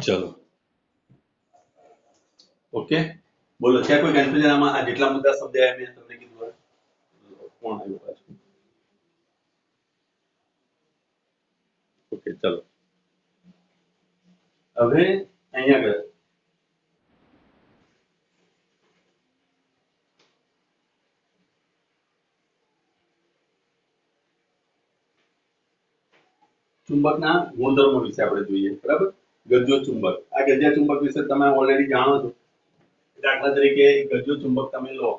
ચલો ઓકે બોલો છે કોઈ કન્ફ્યુઝન આમાં આ જેટલા મુદ્દા સમજાયા મેં તમને કીધું કોણ આવ્યું પાછું ઓકે ચલો હવે અહીંયા આગળ ચુંબકના ગુણધર્મો વિશે આપણે જોઈએ બરાબર ગજ્જો ચુંબક આ ગજ્જા ચુંબક વિશે તમે ઓલરેડી જાણો છો દાખલા તરીકે ગજ્જો ચુંબક તમે લો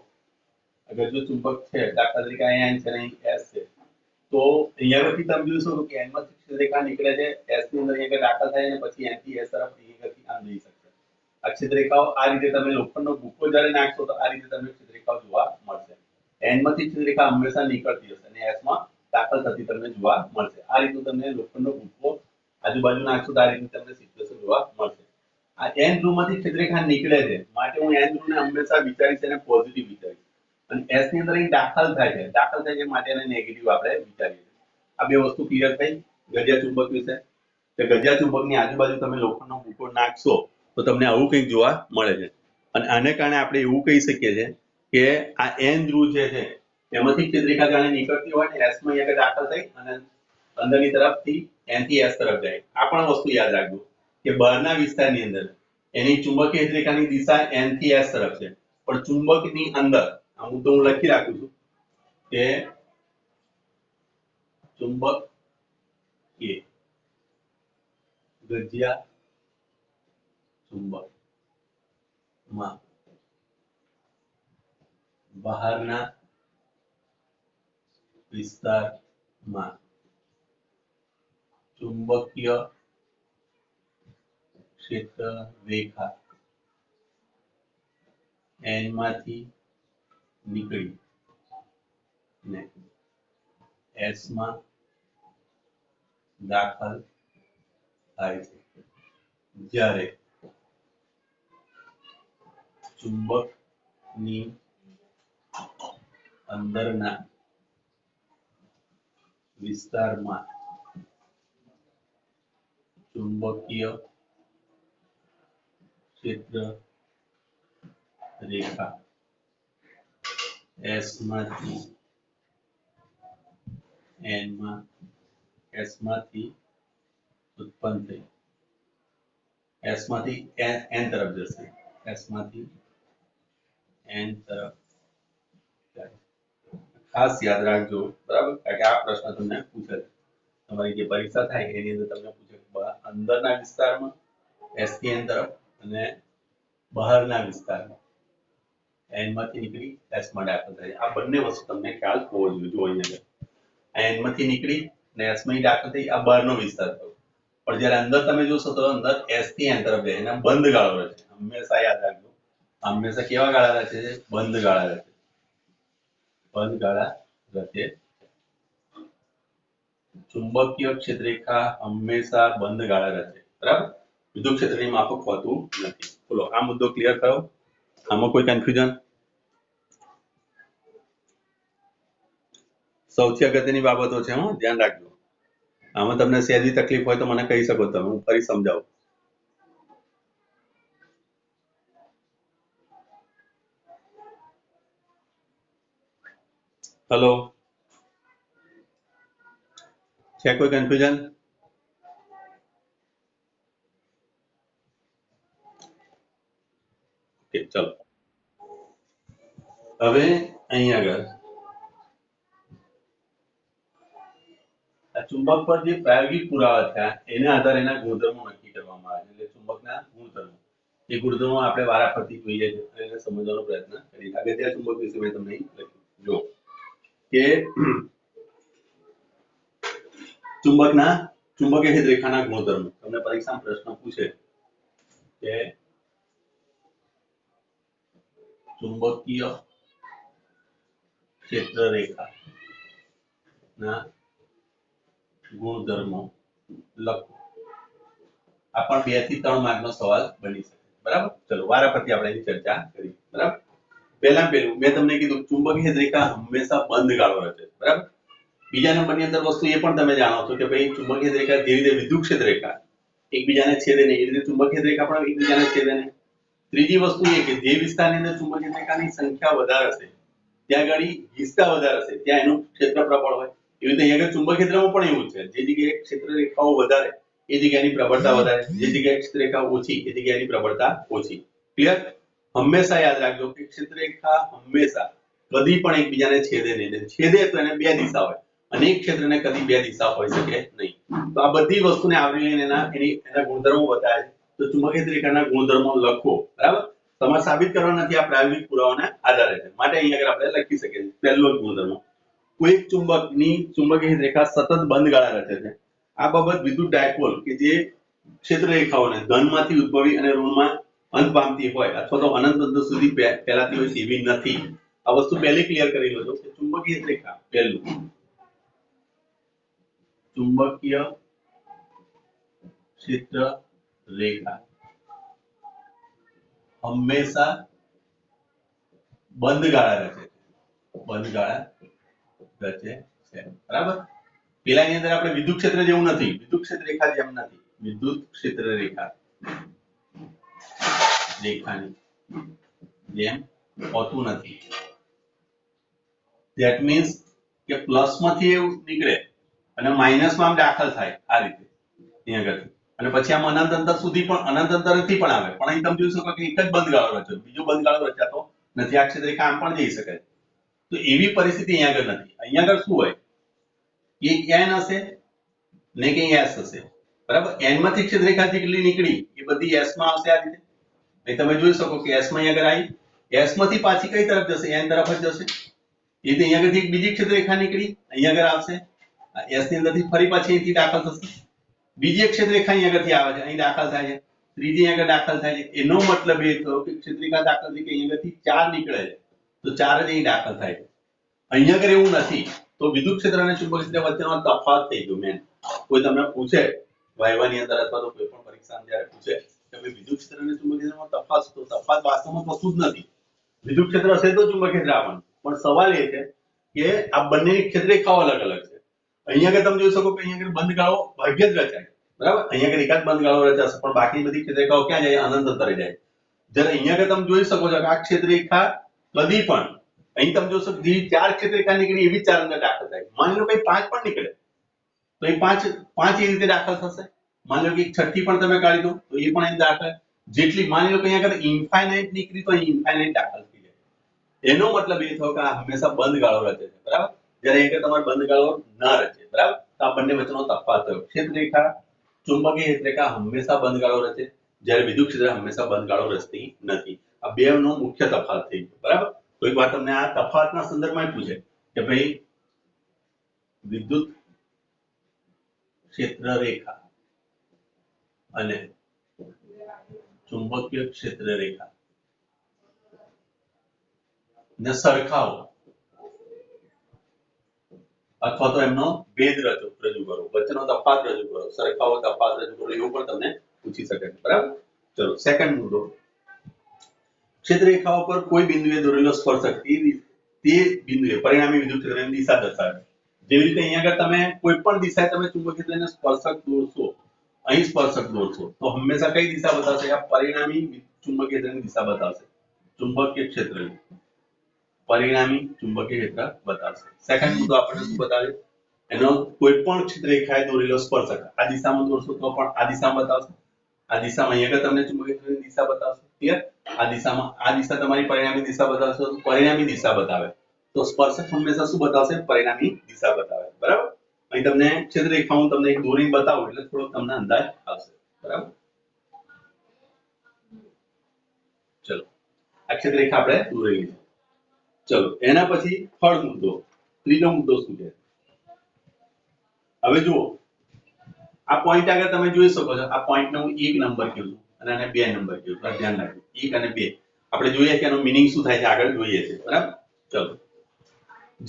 ગજ્જો ચુંબક છે દાખલા તરીકે અહીંયા છે ને S છે તો અહીંયા પરથી તમે જોઈ શકો કે N માંથી ક્ષેત્રરેખા નીકળે છે S ની અંદર અહીંયા દાખલ થાય અને પછી N થી S તરફ અહીંયાથી આમ જઈ શકે આ ક્ષેત્રરેખાઓ આ રીતે તમે લોખંડનો ભૂકો જ્યારે નાખશો તો આ રીતે તમને ક્ષેત્રરેખાઓ જોવા મળશે N માંથી ક્ષેત્રરેખા હંમેશા નીકળતી હશે અને S માં દાખલ થતી તમને જોવા મળશે આ રીતનું તમને લોખંડનો ભૂકો આજુબાજુ નાખશો તો આ રીતનું તમને સિચ્યુએશન જોવા મળશે આ N ધ્રુવમાંથી ક્ષેત્રરેખા નીકળે છે માટે હું N ધ્રુવને હંમેશા વિચારીશ અને પોઝિટિવ વિચારીશ અને S ની અંદર અહીં દાખલ થાય છે માટે એને નેગેટિવ આપણે વિચારીએ આ બે વસ્તુ ક્લિયર થઈ ગજ્જા ચુંબક વિશે કે ગજ્જા ચુંબકની આજુબાજુ તમે લોખંડનો ભૂકો નાખશો તો તમને આવું કંઈક જોવા મળે છે અને આને કારણે આપણે એવું કહી શકીએ છીએ કે આ N ધ્રુવ જે છે એમાંથી ક્ષેત્રરેખા જાણે નીકળતી હોય ને S માં અહીંયા દાખલ થઈ અને અંદરની તરફથી N થી S તરફ જાય આ પણ વસ્તુ યાદ રાખજો કે બહારના વિસ્તારની અંદર એની ચુંબકીય રેખાની દિશા N થી S તરફ છે પણ ચુંબકની અંદર હું તો લખી રાખું છું કે ચુંબક એ ગજ્જા ચુંબક માં બહારના વિસ્તારમાં ચુંબકીય ક્ષેત્ર રેખા N માંથી નીકળી ને S માં દાખલ થાય છે જ્યારે ચુંબકની અંદરના વિસ્તારમાં ચુંબકીય ક્ષેત્ર રેખા S માંથી N માં S માંથી ઉત્પન્ન થઈ S માંથી N તરફ જશે S માંથી N તરફ જાય ખાસ યાદ રાખજો બરાબર કારણ કે આ પ્રશ્ન તમને પૂછે તમારી જે પરીક્ષા થાય એની અંદર તમને પૂછે અંદરના વિસ્તારમાં S થી N તરફ અને બહારના વિસ્તારમાં N માંથી નીકળી S માં દાખલ થાય આ બંને વસ્તુ તમને ખ્યાલ હોવો જોઈએ જો અહીંયા N માંથી નીકળી અને S માં દાખલ થઈ આ બહારનો વિસ્તાર થયો પણ જ્યારે અંદર તમે જોશો તો અંદર S થી N તરફ જાય એના બંધ ગાળો રહે છે હંમેશા યાદ રાખજો હંમેશા કેવા ગાળા રહે છે બંધ ગાળા રહે છે બંધ ગાળા રહે ચુંબકીય ક્ષેત્રરેખા હંમેશા બંધ ગાળા રહે છે બરાબર વિદ્યુત ક્ષેત્રની માફક હોતું નથી બોલો આ મુદ્દો ક્લિયર થયો આમાં કોઈ કન્ફ્યુઝન સૌથી અગત્યની બાબતો છે ધ્યાન રાખજો આમાં તમને સહેજી તકલીફ હોય તો મને કહી શકો તમે હું ફરી સમજાવું હેલો છે કોઈ કન્ફ્યુઝન ઓકે ચલો હવે અહીં આગળ આ ચુંબક પર જે પ્રાયોગિક પુરાવા થયા એના આધારે એના ગુણધર્મો નક્કી કરવામાં આવે છે એટલે ચુંબકના ગુણધર્મો એ ગુણધર્મો આપણે વારાફરતી જોઈએ છે અને એને સમજવાનો પ્રયત્ન કરીએ ગજ્જા ચુંબક વિશે મેં તમને લખ્યું જો કે ચુંબકીય ક્ષેત્રરેખાના ગુણધર્મો તમને પરીક્ષામાં પ્રશ્ન પૂછે કે ચુંબકીય ક્ષેત્રરેખા ના ગુણધર્મો લખો આ પણ 2 થી 3 માર્કનો સવાલ બની શકે બરાબર ચલો વારાફરતી આપણે એની ચર્ચા કરીએ બરાબર પહેલું મેં તમને કીધું ચુંબકીય ક્ષેત્રરેખા હંમેશા બંધ ગાળો રહે છે બરાબર બીજા નંબરની અંદર વસ્તુ એ પણ તમે જાણો છો કે ભાઈ ચુંબકીય ક્ષેત્રરેખા ધીરે ધીરે વિદ્યુત ક્ષેત્રરેખા એકબીજાને છેદે નહીં, એ રીતે ચુંબકીય રેખા પણ એકબીજાને છેદે નહીં. ત્રીજી વસ્તુ એ કે જે વિસ્તારની અંદર ચુંબકીય રેખાની સંખ્યા વધારે હશે ત્યાં આગળ હિસ્સા વધારે હશે ત્યાં એનું ક્ષેત્ર પ્રબળ હોય. એવી રીતે અહીંયા આગળ ચુંબકીય ક્ષેત્રમાં પણ એવું છે, જે જગ્યાએ ક્ષેત્ર રેખાઓ વધારે એ જગ્યાની પ્રબળતા વધારે, જે જગ્યાએ ક્ષેત્ર રેખા ઓછી એ જગ્યાની પ્રબળતા ઓછી. ક્લિયર? હંમેશા યાદ રાખજો કે ક્ષેત્ર રેખા હંમેશા કદી પણ એકબીજાને છેદે નહીં. છેદે તો એને બે દિશા હોય અને એક ક્ષેત્રને કદી બે દિશા હોઈ શકે નહીં. તો આ બધી વસ્તુને આવરી લઈને એના ગુણધર્મો બતાવે છે. તો ચુંબકીય રેખાના ગુણધર્મો લખો. બરાબર? તમારે સાબિત કરવાના નથી, આ પ્રાયોગિક પુરાવાના આધારે છે. માટે અહીંયા આગળ આપણે લખી શકીએ છીએ. પહેલો જ ગુણધર્મ, કોઈ એક ચુંબકની ચુંબકીય રેખા સતત બંધ ગાળા રચે છે. આ બાબત વિદ્યુત ડાયપોલ કે જે ક્ષેત્ર રેખાઓને ધનમાંથી ઉદ્ભવી અને ઋણમાં અંત પામતી હોય અથવા તો અનંત અંત સુધી ફેલાતી હોય તેવી નથી. આ વસ્તુ પહેલી ક્લિયર કરી લો કે ચુંબકીય રેખા, પહેલું ચુંબકીય ક્ષેત્ર રેખા હંમેશા બંધ ગાળા રચે છે. બંધ ગાળા રચે છે. બરાબર? પેલાની અંદર આપણે વિદ્યુત ક્ષેત્ર જેવું નથી, વિદ્યુત ક્ષેત્ર રેખા જેમ નથી. વિદ્યુત ક્ષેત્ર રેખાની જેમ હોતું નથી. ધેટ મીન્સ કે પ્લસ માંથી એવું નીકળે અને માઇનસ માં દાખલ થાય આ રીતે અહીંયા આગળ, અને પછી આમ અનંત અંતર સુધી પણ અનંત અંતરથી પણ આવે. પણ અહીં તમે જોઈ શકો કે એક જ બંધ ગાળો રચ્યો, બીજો બંધ ગાળો રચાતો નથી. આ ક્ષેત્ર રેખા આમ પણ જઈ શકે. તો એવી પરિસ્થિતિ અહીંયા આગળ નથી. અહીંયા આગળ શું હોય, એક n હશે ને કે s હશે. બરાબર? n માંથી ક્ષેત્ર રેખા જેટલી નીકળી એ બધી s માં આવશે. આ રીતે અહીં તમે જોઈ શકો કે s માં અહીંયા આગળ આવી, s માંથી પાછી કઈ તરફ જશે? n તરફ જ જશે. એ રીતે અહીંયા આગળથી એક બીજી ક્ષેત્ર રેખા નીકળી અહીંયા આગળ આવશે, s ની અંદરથી ફરી પાછી અહીંથી દાખલ થશે. બીજી એક ક્ષેત્ર રેખા અહીંયા આગળથી આવે છે, અહીં દાખલ થાય છે. ત્રીજી અહીંયા આગળ દાખલ થાય છે. એનો મતલબ એ થયો કે ક્ષેત્ર રેખા દાખલ થઈ કે અહીંયા આગળથી 4 નીકળે છે, તો 4 જ અહીં દાખલ થાય છે. અહીંયા આગળ એવું નથી. તો વિદ્યુત ક્ષેત્ર અને ચુંબકીય ક્ષેત્ર વચ્ચેનો તફાવત થઈ ગયો. મેન કોઈ તમને પૂછે વાયવાની અંદર અથવા તો કોઈ પણ પરીક્ષામાં જ્યારે પૂછે કે ભાઈ વિદ્યુત ક્ષેત્ર અને ચુંબકીય ક્ષેત્રમાં તફાવત, તો તફાવત વાસ્તવમાં કશું જ નથી. વિદ્યુત ક્ષેત્ર હશે તો ચુંબકીય ક્ષેત્ર આવવાનું. પણ સવાલ એ છે કે આ બંનેની ક્ષેત્ર રેખાઓ અલગ અલગ છે. અહીંયા આગળ તમે જોઈ શકો કે અહીંયા આગળ બંધ ગાળો ભાગ્યે જ રચાય. બરાબર? અહીંયા આગળ એકાદ બંધ ગાળો રચાશે, પણ બાકી બધી ક્ષેત્ર રેખાઓ ક્યાં જાય? અનંત અંતરે જાય. જ્યારે અહીંયા આગળ તમે જોઈ શકો છો કે આ ક્ષેત્ર રેખા કદી પણ અહીં તમે જોશો જે 4 ક્ષેત્ર રેખા નીકળી એવી 4 અંદર દાખલ થાય. માની લો કઈ 5 પણ નીકળે તો એ 5 એ રીતે દાખલ થશે. માની લો કે છઠ્ઠી પણ તમે કાઢી દો તો એ પણ અહીં દાખલ. જેટલી માની લો કે અહીંયા આગળ ઇન્ફાઇનાઇટ નીકળી તો અહીં ઇન્ફાઇનાઇટ દાખલ થઈ જાય. એનો મતલબ એ થયો કે આ હંમેશા બંધ ગાળો રચે છે. બરાબર? જ્યારે અહીંયા તમારે બંધ ગાળો ના રચે. બરાબર? તો આ બંને વચ્ચેનો તફાવત થયો. ક્ષેત્ર રેખા, ચુંબકીય ક્ષેત્ર રેખા હંમેશા બંધ ગાળો રચે, જ્યારે વિદ્યુત ક્ષેત્ર હંમેશા બંધ ગાળો રચતી નથી. આ બેનો મુખ્ય તફાવત થઈ ગયો. બરાબર? તો એક વાર તમને આ તફાવતના સંદર્ભમાં પૂછે કે ભાઈ વિદ્યુત ક્ષેત્ર રેખા અને ચુંબકીય ક્ષેત્ર રેખા ને સરખાવો અથવા તો એમનો ભેદ રજૂ કરો, વચ્ચેનો તફાવત રજૂ કરો, સરખાવો, તફાવત રજૂ કરો, એવું પણ તમને પૂછી શકે છે. બરાબર? ચલો સેકન્ડ મુદ્દો, ક્ષેત્ર રેખાઓ પર કોઈ બિંદુએ દોરેલો સ્પર્શક તે બિંદુએ પરિણામી વિદ્યુત ક્ષેત્રની દિશા દર્શાવે. જેવી રીતે અહીંયા આગળ તમે કોઈ પણ દિશાએ તમે ચુંબકીય ક્ષેત્રને સ્પર્શક દોરશો, અહીં સ્પર્શક દોરશો તો હંમેશા કઈ દિશા બતાવશે? આ પરિણામી ચુંબકીય ક્ષેત્રની દિશા બતાવશે. ચુંબકીય ક્ષેત્રની પરિણામી ચુંબકીય ક્ષેત્ર બતાવશે. સેકન્ડ મુદ્દો આપણને શું બતાવે? એનો કોઈ પણ ક્ષેત્ર રેખાએ દોરેલો સ્પર્શક આ દિશામાં દોરશો તો પણ આ દિશામાં બતાવશે. આ દિશામાં અહીંયા આગળ તમને ચુંબકીય ક્ષેત્રની દિશા બતાવશે. ક્લિયર? આ દિશામાં આ દિશા તમારી પરિણામી દિશા બતાવશે, તો પરિણામી દિશા બતાવે તો સ્પર્શક હંમેશા શું બતાવશે? પરિણામી દિશા બતાવે. બરાબર? અહીં તમને ક્ષેત્ર રેખા હું તમને એક દોરીને બતાવું એટલે થોડો તમને અંદાજ આવશે. બરાબર? ચલો આ ક્ષેત્ર રેખા આપણે દોરેલી છે. ચલો એના પછી થર્ડ મુદ્દો, ત્રીજો મુદ્દો શું છે? હવે જુઓ આ પોઈન્ટ આગળ તમે જોઈ શકો છો. આ પોઈન્ટને હું 1 નંબર કહું છું અને આને 2 નંબર કહું છું. ધ્યાન રાખજો, 1 અને 2 આપણે જોઈએ કે એનો મીનિંગ શું થાય છે આગળ જોઈએ છે. બરાબર? ચલો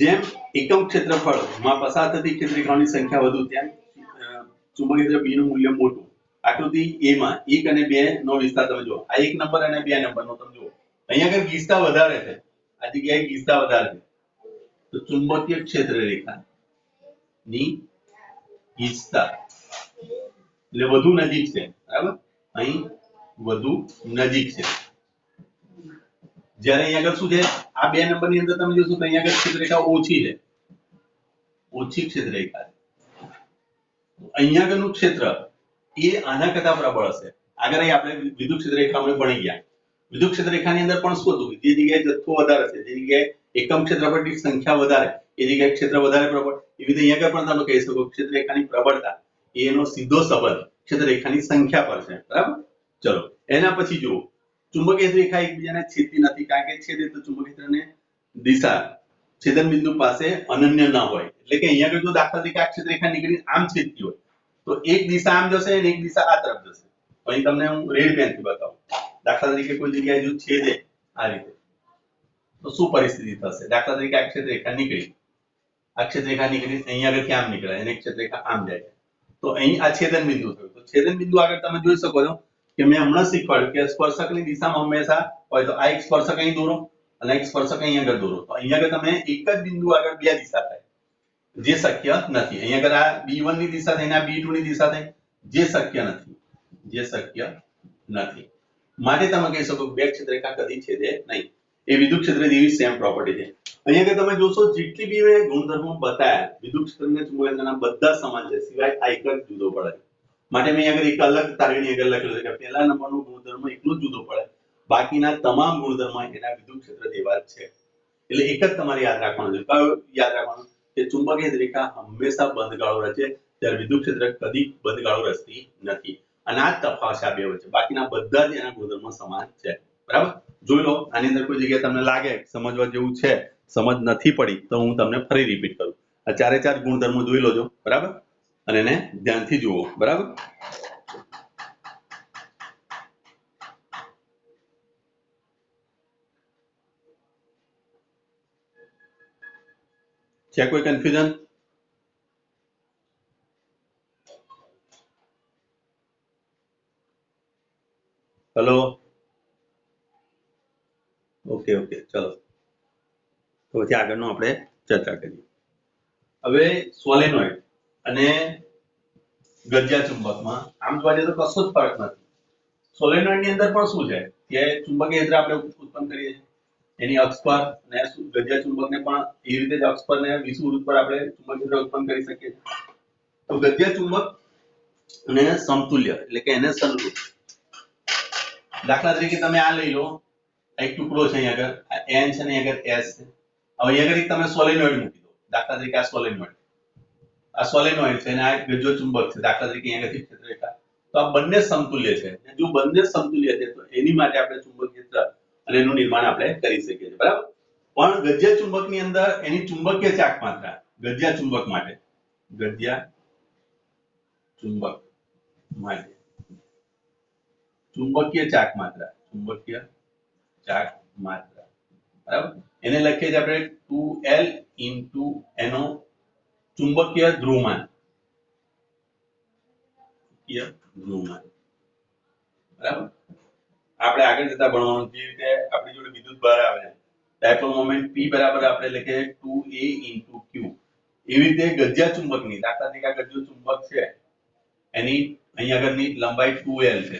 જેમ એકમ ક્ષેત્રફળમાં પસાર થતી ક્ષેત્ર રેખાઓની સંખ્યા વધુ તેમ ચુંબકીય ક્ષેત્ર B નું મૂલ્ય મોટું. આકૃતિ A માં 1 અને 2 નો વિસ્તાર તમે જુઓ. આ 1 નંબર અને 2 નંબરનો તમે જુઓ. અહીંયા આગળ ગીચતા વધારે છે, આ જગ્યાએ ગીચતા વધારે છે. તો ચુંબકીય ક્ષેત્ર રેખા ની ગીચતા એટલે વધુ નજીક છે, બરાબર? અહીં વધુ નજીક છે. જ્યારે અહીંયા આગળ શું છે, આ બે નંબરની અંદર તમે જોશો તો અહીંયા આગળ ક્ષેત્રરેખા ઓછી છે, ઓછી ક્ષેત્રરેખા છે. અહીંયા આગળનું ક્ષેત્ર એ આના કરતા પ્રબળ હશે. આગળ આપણે વિદ્યુત ક્ષેત્રરેખા આપણે ભણી ગયા. વિદ્યુત ક્ષેત્રરેખાની અંદર પણ શું હતું, જે જગ્યાએ જથ્થો વધારે છે, જે જગ્યાએ એકમ ક્ષેત્રફળની સંખ્યા વધારે, એ જગ્યાએ ક્ષેત્ર વધારે પ્રબળ. એવી રીતે અહીંયા આગળ પણ તમે કહી શકો ક્ષેત્રરેખાની પ્રબળતા એનો સીધો સંબંધ ક્ષેત્રરેખાની સંખ્યા પર છે, બરાબર? ચલો એના પછી જુઓ, ચુંબકીય રેખા એકબીજાને છેદતી નથી, કારણ કે છેદે તો ચુંબકીય ક્ષેત્રને દિશા છેદન બિંદુ પાસે અનન્ય ન હોય. એટલે કે અહીંયા આગળ જો દાખલા તરીકે આ ક્ષેત્રરેખા નીકળી આમ છેદતી હોય તો એક દિશા આમ જશે અને એક દિશા આ તરફ જશે. અહીં તમને હું રેડ પેનથી બતાવું. દાખલા તરીકે કોઈ જગ્યાએ જો છેદે આ રીતે તો શું પરિસ્થિતિ થશે? દાખલા તરીકે આ ક્ષેત્રરેખા નીકળી, આ ક્ષેત્રરેખા નીકળી અહીંયા આગળ આમ નીકળે અને ક્ષેત્રરેખા આમ જાય, તો અહીં આ છેદન બિંદુ થયું. તો છેદન બિંદુ આગળ તમે જોઈ શકો છો કે મેં હમણાં શીખવાડ્યું કે સ્પર્શકની દિશામાં હંમેશા હોય તો આ એક સ્પર્શક અહીં દોરો અને એક સ્પર્શક અહીં આગળ દોરો. તો અહીંયા આગળ તમે એક જ બિંદુ આગળ બે દિશા થાય, જે શક્ય નથી. અહીંયા આગળ આ B1 ની દિશા થઈને આ B2 ની દિશા થાય, જે શક્ય નથી, જે શક્ય નથી. માટે તમે કહી શકો બે ક્ષેત્રરેખા કદી છેદે નહીં. એ વિદ્યુત ક્ષેત્ર જેવી સેમ પ્રોપર્ટી છે. અહીંયા આગળ તમે જોશો જેટલી બી મેં ગુણધર્મો બતાવ્યા વિદ્યુત ક્ષેત્ર અને ચુંબકીય ક્ષેત્રના બધા સમાન છે, સિવાય આ એક જ જુદો પડે. માટે મેં આગળ એક અલગ તારવીની આગળ લખેલું છે કે પહેલા નંબરનો ગુણધર્મ એકલો જ જુદો પડે, બાકીના તમામ ગુણધર્મ એના વિદ્યુત ક્ષેત્ર જેવા જ છે. એટલે એક જ તમારે યાદ રાખવાનું છે. કયો યાદ રાખવાનું? કે ચુંબકીય રેખા હંમેશા બંધ ગાળો રચે, જ્યારે વિદ્યુત ક્ષેત્ર કદી બંધ ગાળો રચતી નથી. અને આ તફાવત છે આ બે વચ્ચે. બાકીના બધા જ એના ગુણધર્મો સમાન છે, બરાબર? જોઈ લો, આની અંદર કોઈ જગ્યાએ તમને લાગે સમજવા જેવું છે, સમજ નથી પડી તો હું તમને ફરી રિપીટ કરું. આ ચારે ચાર ગુણધર્મો જોઈ લોજો, બરાબર? અને એને ધ્યાનથી જુઓ, બરાબર? છે કોઈ કન્ફ્યુઝન? હેલો, ઓકે ઓકે, ચલો તો પછી આગળનો આપણે ચર્ચા કરીએ. હવે સોલેનોઇડ અને ગજિયા ચુંબકમાં આમ જોવા જઈએ તો કશો જ ફરક નથી. સોલેનોઇડ ની અંદર પણ શું છે કે ચુંબકીય ક્ષેત્ર આપણે ઉત્પન્ન કરીએ છીએ એની અક્ષ પર, અને ગજિયા ચુંબકને પણ એ રીતે જ અક્ષ પર ને વિષુવવૃત્ત પર આપણે ચુંબકીય ક્ષેત્ર ઉત્પન્ન કરી શકીએ છીએ. તો ગજિયા ચુંબક અને સમતુલ્ય એટલે કે એને સમરૂપ. દાખલા તરીકે તમે આ લઈ લો, એક ટુકડો છે અહીંયા આગળ, આ n છે ને અહીંયા આગળ s છે. હવે અહીંયા આગળ તમે સોલેનોઇડ મૂકી દો. દાખલા તરીકે આ સોલેનોઇડ છે અને આ ગજિયો ચુંબક છે. દાખલા તરીકે અહીંયા આગળથી ક્ષેત્રરેખા. તો આ બંને સમતુલ્ય છે. જો બંને સમતુલ્ય છે તો એની માટે આપણે ચુંબકીય ક્ષેત્ર અને એનું નિર્માણ આપણે કરી શકીએ છીએ, બરાબર? પણ ગજિયા ચુંબકની અંદર એની ચુંબકીય ચાક માત્રા ગજિયા ચુંબક માટે ચુંબકીય ચાક માત્રા, બરાબર? એને લખીએ છીએ આપણે 2L into એનો ચુંબકીય ધ્રુવમાન, બરાબર? આપણે આગળ જતા ભણવાનું જે રીતે આપણી જોડે વિદ્યુત ભાર આવે ડાયપોલ મોમેન્ટ P બરાબર આપણે લખીએ 2A into Q. એવી રીતે ગજિયા ચુંબકની દાખલા તરીકે આ ગજિયો ચુંબક છે એની અહીં આગળની લંબાઈ 2L છે.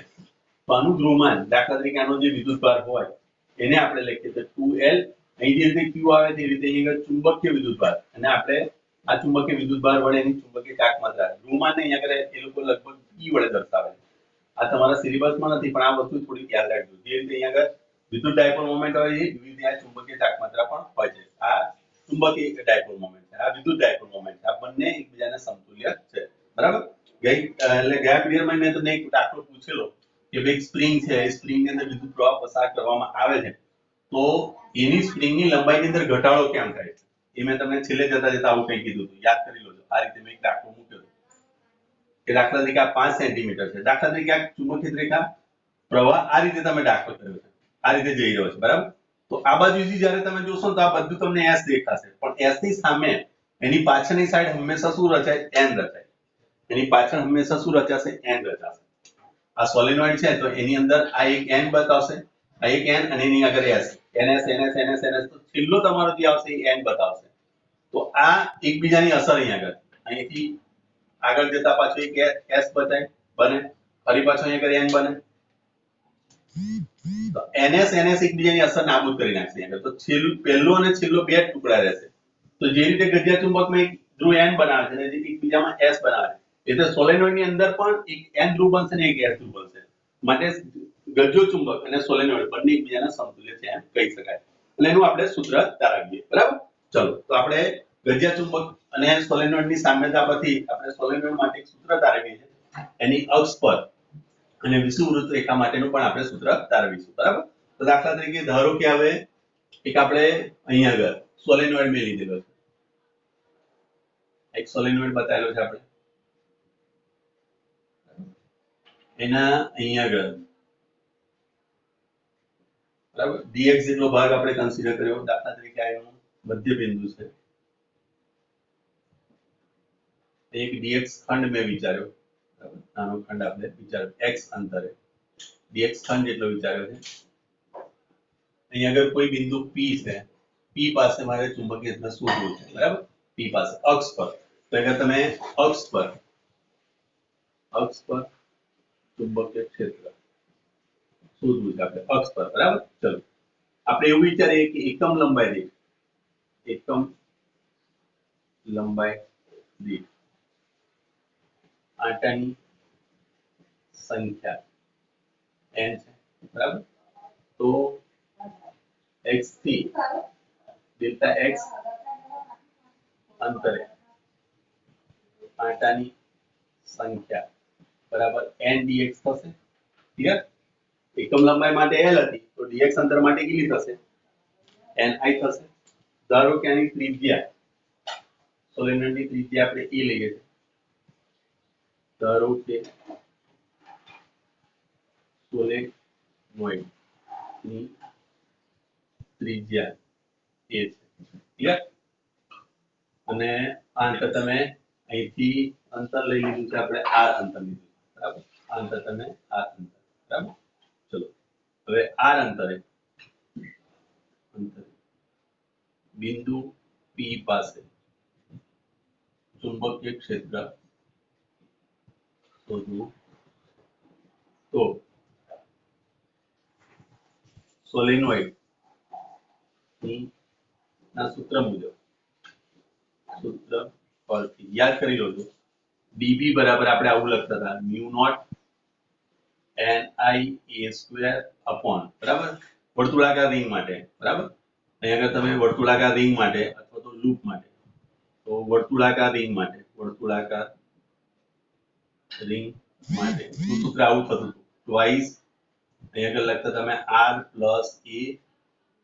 તો આનું ધ્રુવમાન દાખલા તરીકે આનો જે વિદ્યુત ભાર હોય એને આપણે લખીએ તો 2L. અહીં જે રીતે Q આવે તે રીતે અહીં આગળ ચુંબકીય વિદ્યુત ભાર, અને આપણે આ ચુંબકીય વિદ્યુત ભાર વડે એની ચુંબકીય ચાક માત્રા ધ્રુવમાન અહીં આગળ એ લોકો લગભગ E વડે દર્શાવે છે. આ તમારા સિલેબસમાં નથી પણ આ વસ્તુ થોડી યાદ રાખજો. જે રીતે અહીં આગળ વિદ્યુત ડાયપોલ મોમેન્ટ હોય છે એવી રીતે આ ચુંબકીય ચાક માત્રા પણ હોય છે. આ ચુંબકીય ડાયપોલ મોમેન્ટ છે, આ વિદ્યુત ડાયપોલ મોમેન્ટ છે. આ બંને એકબીજાને સમતુલ્ય છે, બરાબર? એટલે ગયા પીરિયડમાં મેં તમને એક દાખલો પૂછેલો કે ભાઈ સ્પ્રિંગ છે, એ સ્પ્રિંગની અંદર વિદ્યુત પ્રવાહ પસાર કરવામાં આવે છે તો એની સ્પ્રિંગની લંબાઈની અંદર ઘટાડો કેમ થાય છે? એ મેં તમને છેલ્લે જતા આવું કંઈ કીધું હતું, યાદ કરી લો. આ રીતે મેં એક દાખલો મૂક્યો કે દાખલા તરીકે આ 5 સેન્ટીમીટર છે. દાખલા તરીકે આ ચુંબકીય રેખા પ્રવાહ આ રીતે તમે દાખલો કર્યો છે, આ રીતે જઈ રહ્યો છે, બરાબર? તો આ બાજુથી જ્યારે તમે જોશો તો આ બધું તમને S દેખાશે, પણ S ની સામે એની પાછળની સાઈડ હંમેશા શું રચાય? N રચાય. એની પાછળ હંમેશા શું રચાશે? N રચાશે. આ સોલેનોઇડ છે તો એની અંદર આ એક N બતાવશે, આ એક N અને એની આગળ S, NS NS NS NS. તો છેલ્લો તમારો જે આવશે એ N બતાવશે. તો આ એકબીજાની અસર અહીં આગળ, અહીંથી આગળ જતા પાછું એક S બતાય બને, ફરી પાછો અહીંયા કરી n બને, તો ns એકબીજાની અસર નાબૂદ કરી નાખશે અહીંયા. તો પહેલો અને છેલ્લો બે ટુકડા રહેશે. તો જે રીતે ગજિયા ચુંબકમાં એક ધ્રુવ n બનાવે છે અને એકબીજામાં s બનાવે છે, એટલે સોલેનોઇડ ની અંદર પણ એક n ધ્રુવ બનશે ને એક s ધ્રુવ બનશે. માટે ગજ્જો ચુંબક અને સોલેનોઇડ બંને એકબીજાના સમતુલ્ય છે એમ કહી શકાય. એટલે એનું આપણે સૂત્ર તારવીએ. બરાબર? ચલો તો આપણે ગજિયા ચુંબક અને સોલેનોઇડની સામ્યતા પરથી આપણે સોલેનોઇડ માટે એક સૂત્ર તારવીએ છીએ. એની અક્ષ પર અને વિષુવવૃત્ત રેખા માટેનું પણ આપણે સૂત્ર તારવીશું. બરાબર? તો દાખલા તરીકે ધારો કે હવે એક આપણે અહીંયા આગળ સોલેનોઇડ મેં લીધેલો છે. એક સોલેનોઇડ બતાવેલો છે આપણે. એના અહીંયા આગળ બરાબર dx જેટલો ભાગ આપણે કન્સિડર કર્યો. દાખલા તરીકે આ એનું મધ્ય બિંદુ છે. એક dx ખંડ મેં વિચાર્યો. બરાબર, નાનો ખંડ આપણે વિચાર્યો x અંતરે dx ખંડ જેટલો વિચાર્યો છે. અહીંયા આગળ કોઈ બિંદુ p છે. p પાસે મારે ચુંબકીય ક્ષેત્ર શોધવું છે. બરાબર? p પાસે અક્ષ પર. તો અહીંયા તમે અક્ષ પર ચુંબકીય ક્ષેત્ર શોધવું છે આપણે અક્ષ પર. બરાબર? ચલો આપણે એવું વિચારીએ કે એકમ લંબાઈ દીઠ આંટાની સંખ્યા n છે. બરાબર? તો x થી ડેલ્ટા x અંતરે આંટાની સંખ્યા બરાબર n dx થશે. ક્લિયર? એકમ લંબાઈ માટે l હતી તો dx અંતર માટે કેટલી થશે? ni થશે. ધારો કે આની ત્રિજ્યા સોલેનોઇડની ત્રિજ્યા આપણે a લઈએ છીએ. ધારો કે સોલેનોઇડની ત્રિજ્યા a છે. ક્લિયર? અને આ અંતર તમે અહીંથી અંતર લઈ લીધું છે આપણે r અંતર લીધું. બરાબર? આ અંતર તમે r અંતર. બરાબર? ચલો હવે r અંતરે બિંદુ p પાસે ચુંબકીય ક્ષેત્ર શોધવું તો સોલેનોઇડ ના સૂત્ર મુજબ પરથી યાદ કરી લો છો. db બરાબર આપણે આવું લખતા હતા mu naught ni a square upon. બરાબર? વર્તુળાકાર રિંગ માટે. બરાબર? અહીંયા આગળ તમે વર્તુળાકાર રિંગ માટે અથવા તો લૂપ માટે તો વર્તુળાકાર રિંગ માટે સૂત્ર આવું થતું હતું. ટ્વાઇસ અહીંયા આગળ લખતા તમે r plus a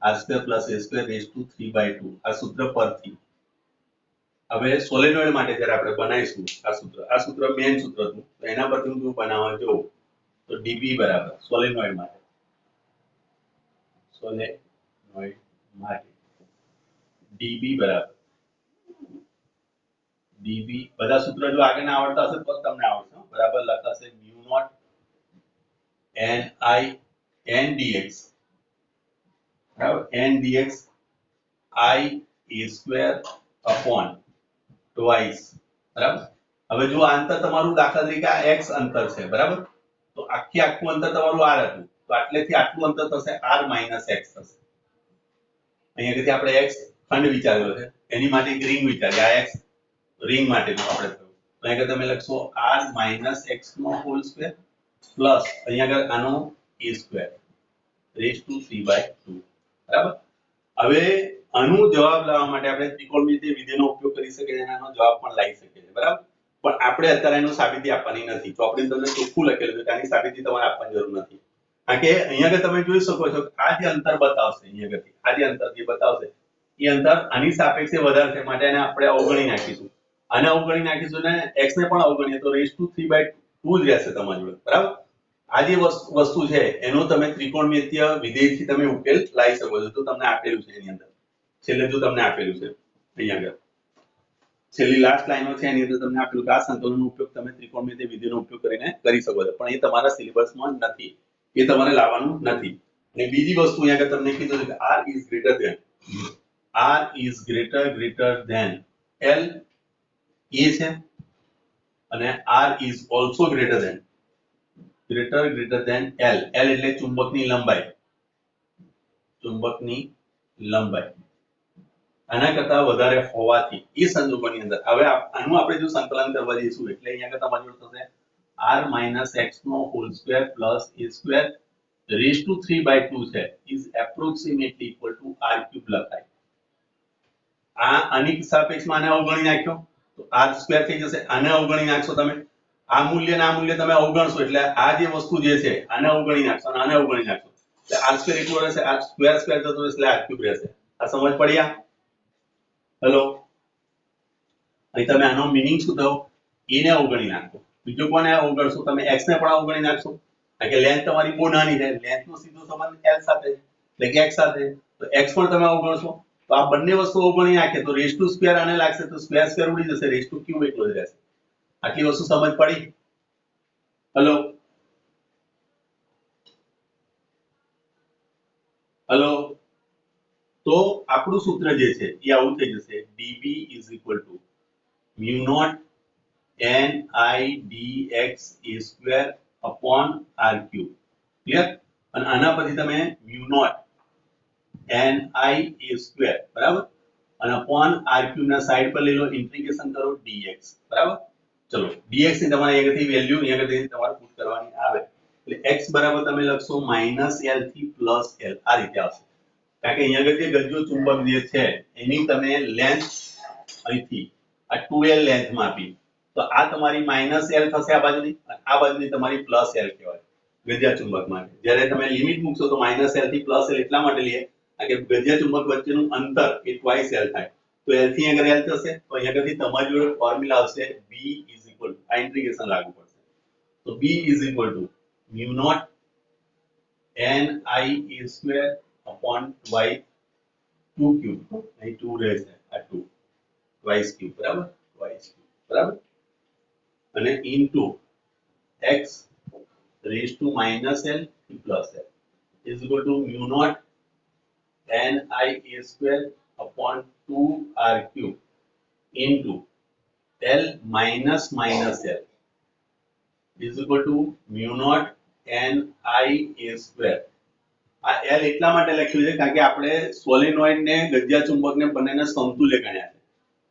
r square plus a square raised to 3/2 આ સૂત્ર પરથી. હવે સોલેનોઇડ માટે જ્યારે આપણે બનાવીશું આ સૂત્ર મેઇન સૂત્ર હતું. તો એના પરથી હું બનાવવા જોઉં તો db બરાબર સોલેનોઇડ માટે db બરાબર બધા સૂત્ર જો આગળના આવડતા હશે તો તમને આવડશે. બરાબર લખાશે mu naught n dx બરાબર n dx I a square upon twice. બરાબર? હવે જો આ અંતર તમારું દાખલા તરીકે આ x અંતર છે. બરાબર? તો આખું અંતર તમારું r હતું તો આટલેથી આટલું અંતર થશે r - x થશે. અહીંયાથી આપણે x ખંડ વિચારેલો છે એની માટે એક રિંગ વિચારી. આ x રિંગ માટેનું આપણે થયું. તો અહીંયા તમે લખશો r - x નો હોલ સ્ક્વેર પ્લસ અહીંયા આગળ આનો a સ્ક્વેર રેઝ ટુ 3/2. બરાબર? હવે આનો જવાબ લાવવા માટે આપણે ત્રિકોણમિતિય વિધિનો ઉપયોગ કરી શકીએ અને આનો જવાબ પણ લાવી શકીએ છીએ. બરાબર? પણ આપણે અત્યારે એનું સાબિતી આપવાની નથી. ચોપડીમાં તમને ચોખ્ખું લખેલું છે કે આની સાબિતી તમારે આપવાની જરૂર નથી. કારણ કે અહીંયા આગળ તમે જોઈ શકો છો આ જે અંતર બતાવશે અહીંયા આગળથી આ જે અંતર જે બતાવશે એ અંતર આની સાપેક્ષે વધારે છે માટે એને આપણે અવગણી નાખીશું. આને અવગણી નાખીશું ને x ને પણ અવગણીએ તો રેઝ ટુ 3/2 જ રહેશે તમારી જોડે. બરાબર? આ જે વસ્તુ છે એનો તમે ત્રિકોણમિતિય વિધેયથી તમે ઉકેલ લાવી શકો છો. તો તમને આપેલું છે એની અંદર છેલ્લે જો તમને આપેલું છે અહીંયા આગળ છેલ્લી લાસ્ટ લાઈનો છે એની અંદર તમને આપેલું કે આ સંકલનનો ઉપયોગ તમે ત્રિકોણમિતિય વિધિનો ઉપયોગ કરીને કરી શકો છો. પણ એ તમારા સિલેબસમાં નથી. એ તમારે લાવવાનું નથી. અને બીજી વસ્તુ અહીંયા આગળ તમને કીધું છે કે r is greater than l a છે અને r is also greater than greater than L. L એટલે ચુંબકની લંબાઈ. ચુંબકની લંબાઈ આના કરતા વધારે હોવાથી એ સંજોગોની અંદર હવે આનું આપણે જો સંકલન કરવા જઈશું એટલે અહીંયા આગળ તમારી જોડે થશે r - x નો whole square plus a square raise to 3/2 છે is approximately equal to r cube લખાય. આની સાપેક્ષમાં આને અવગણી નાખ્યો તો r સ્ક્વેર થઈ જશે. આને અવગણી નાખશો તમે આ મૂલ્ય ને આ મૂલ્ય તમે અવગણશો એટલે આ જે વસ્તુ જે છે આને અવગણી નાખશો અને આને અવગણી નાખશો એટલે r સ્ક્વેર એટલો રહેશે. r સ્ક્વેર સ્ક્વેર જતો રહેશે એટલે r ક્યુબ રહેશે. આ સમજ પડી? હેલો, અહીં તમે આનો મીનિંગ શું થયો? a ને અવગણી નાખો. બીજો કોને અવગણશો? તમે x ને પણ અવગણી નાખશો કારણ કે લેન્થ તમારી બહુ નાની છે. લેન્થ નો સીધો સંબંધ l સાથે એટલે કે x સાથે તો x પણ તમે અવગણશો તો આ બંને વસ્તુ અવગણી નાખે તો રેઝ ટુ સ્ક્વેર આને લાગશે તો સ્ક્વેર સ્ક્વેર ઉડી જશે રેઝ ટુ ક્યુબ એટલો જ રહેશે. આટલી વસ્તુ સમજ પડી? હેલો હેલો, તો આપણું સૂત્ર જે છે એ આવું થઈ જશે dB = mu naught ni dx a square upon r cube. Clear? અને આના પછી તમે mu naught ni a square બરાબર અને upon r cube ના સાઈડ પર લઈ લો ઇન્ટિગ્રેશન કરો dx બરાબર. ચલો dx ની તમારે અહીંયાથી વેલ્યુ અહીંયાથી તમારે પુટ કરવાની આવે એટલે x બરાબર તમે લખશો -l થી +l આ રીતે આવશે કારણ કે અહીંયા આગળ જે ગજ્જો ચુંબક જે છે એની તમે લેન્થ અહીંથી આ 2l લેન્થ માં આપી તો આ તમારી -l થશે આ બાજુની અને આ બાજુની તમારી +l કહેવાય ગજ્જા ચુંબક માટે. જ્યારે તમે લિમિટ મૂકશો તો -l થી +l એટલા માટે લઈએ કે ગજ્જા ચુંબક વચ્ચેનું અંતર એ twice l થાય તો l થી આગળ l થશે તો અહીંયા આગળથી તમારી જોડે ફોર્મ્યુલા આવશે b આ ઇન્ટિગ્રેશન લાગુ પડશે તો b mu naught ni a square upon y 2 cube અહીં 2 રહેશે આ 2 twice cube બરાબર twice cube બરાબર અને into x raised to -l plus l is equal to mu naught ni a square upon 2r cube into l minus l is equal to mu naught ni a square. આ l એટલા માટે લખ્યું છે કારણ કે આપણે solenoid ને ગજ્જા ચુંબક ને બંનેને સમતુલ્ય ગણ્યા છે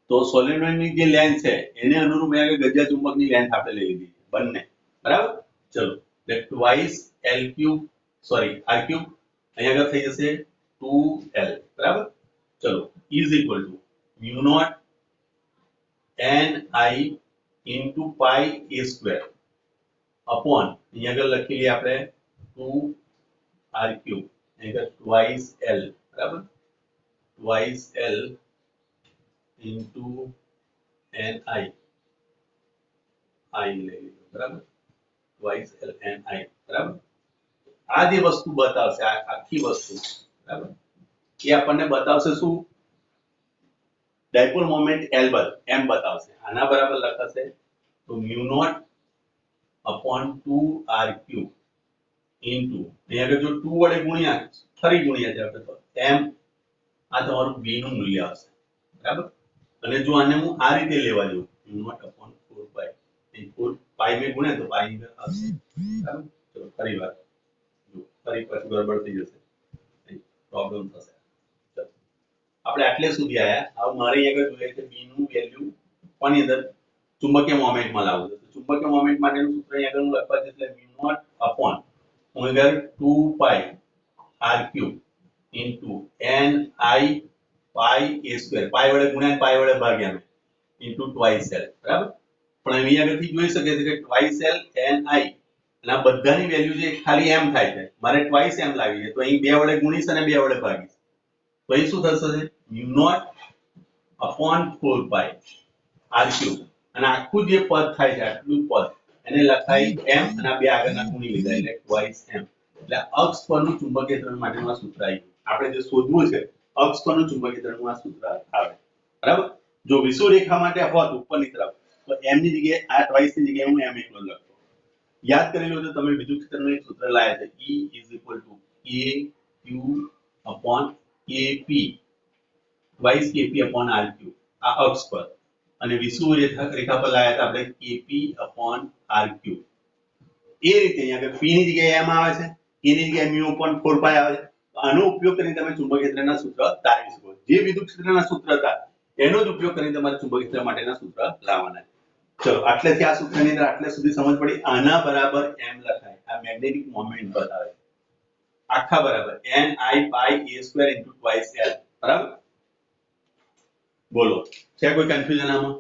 તો સોલેનોઇડ ની જે લેન્થ છે એને અનુરૂપ અહીંયા ગજ્જા ચુંબક ની લેન્થ આપણે લઈ લીધી બંને બરાબર. ચલો એટલે twice l cube sorry r cube અહીંયા આગળ થઈ જશે 2l બરાબર. ચલો is equal to mu naught ni into pi a square upon અહીંયા આગળ લખી લઈએ આપણે 2r cube અહીંયા twice l બરાબર twice l into ni i લઈ લીધું બરાબર twice l ni બરાબર. આ જે વસ્તુ બતાવશે આ આખી વસ્તુ બરાબર એ આપણને બતાવશે શું? ડાયપોલ મોમેન્ટ l m બતાવશે. આના બરાબર લખાશે તો mu naught upon 2r cube into અહીંયા આગળ જો 2 વડે ગુણ્યા ફરી ગુણ્યા છે આપણે તો m આ તમારું b નું મૂલ્ય આવશે બરાબર. અને જો આને હું આ રીતે લેવા જાઉં mu naught upon 4 pi એ 4 pi મે ગુણે તો pi અંદર આવશે બરાબર. ચલો ફરી વાર જો ફરી પાછું ગડબડ થઈ જશે પ્રોબ્લેમ થશે. ચલો આપણે આટલે સુધી આયા. હવે મારે અહીંયા આગળ જોઈએ કે b નું વેલ્યુ કોની અંદર ચુંબકીય મોમેન્ટમાં લાવવું છે. ચુંબકીય મોમેન્ટ માટેનું સૂત્ર અહીંયા આગળ હું લખવા છે એટલે mu naught upon હું આગળ 2 pi r cube into ni pi a square pi વડે ગુણ્યા pi વડે ભાગ્યા મે into twice l બરાબર. પણ અહીં આગળથી જોઈ શકે છે કે twice l ni અને આ બધાની વેલ્યુ જે ખાલી m થાય છે મારે twice m લાવી છે તો અહીં 2 વડે ગુણીશ અને 2 વડે ભાગીશ તો અહીં શું થશે mu naught upon 4 pi r cube અને આખું જે પદ થાય છે આટલું પદ એને લખાય m અને આ બે આગળના ગુણી લીધા એટલે twice m એટલે અક્ષ પરનું ચુંબકીય ત્રણ માટેનું આ સૂત્ર આવ્યું. આપણે જે શોધવું છે અક્ષ પરનું ચુંબકીય ત્રણનું આ સૂત્ર આવે બરાબર. જો વિષુવ રેખા માટે હોત ઉપરની તરફ તો m ની જગ્યાએ આ twice ની જગ્યાએ હું m એકલો લખતો. યાદ કરી લો તો તમે વિદ્યુત ક્ષેત્રનું એક સૂત્ર લાયા છે E = aq upon kp twice kp upon r cube આ અક્ષ પર અને વિષુવ રેખા પર લાયા હતા આપણે kp upon r cube એ રીતે અહીંયા આગળ p ની જગ્યાએ m આવે છે, e ની જગ્યાએ mu upon 4 pi આવે છે. તો આનો ઉપયોગ કરીને તમે ચુંબકીય ક્ષેત્રના સૂત્ર તારવી શકો. જે વિદ્યુત ક્ષેત્રના સૂત્ર હતા એનો જ ઉપયોગ કરીને તમારે ચુંબકીય ક્ષેત્ર માટેના સૂત્ર લાવવાના. ચલો આટલેથી આ સૂત્રની અંદર આટલે સુધી સમજ પડી. આના બરાબર m લખાય. આ મેગ્નેટિક મોમેન્ટ બતાવે. આખા બરાબર ni pi a square into twice l. બરાબર? બોલો છે કોઈ કન્ફ્યુઝન આમાં?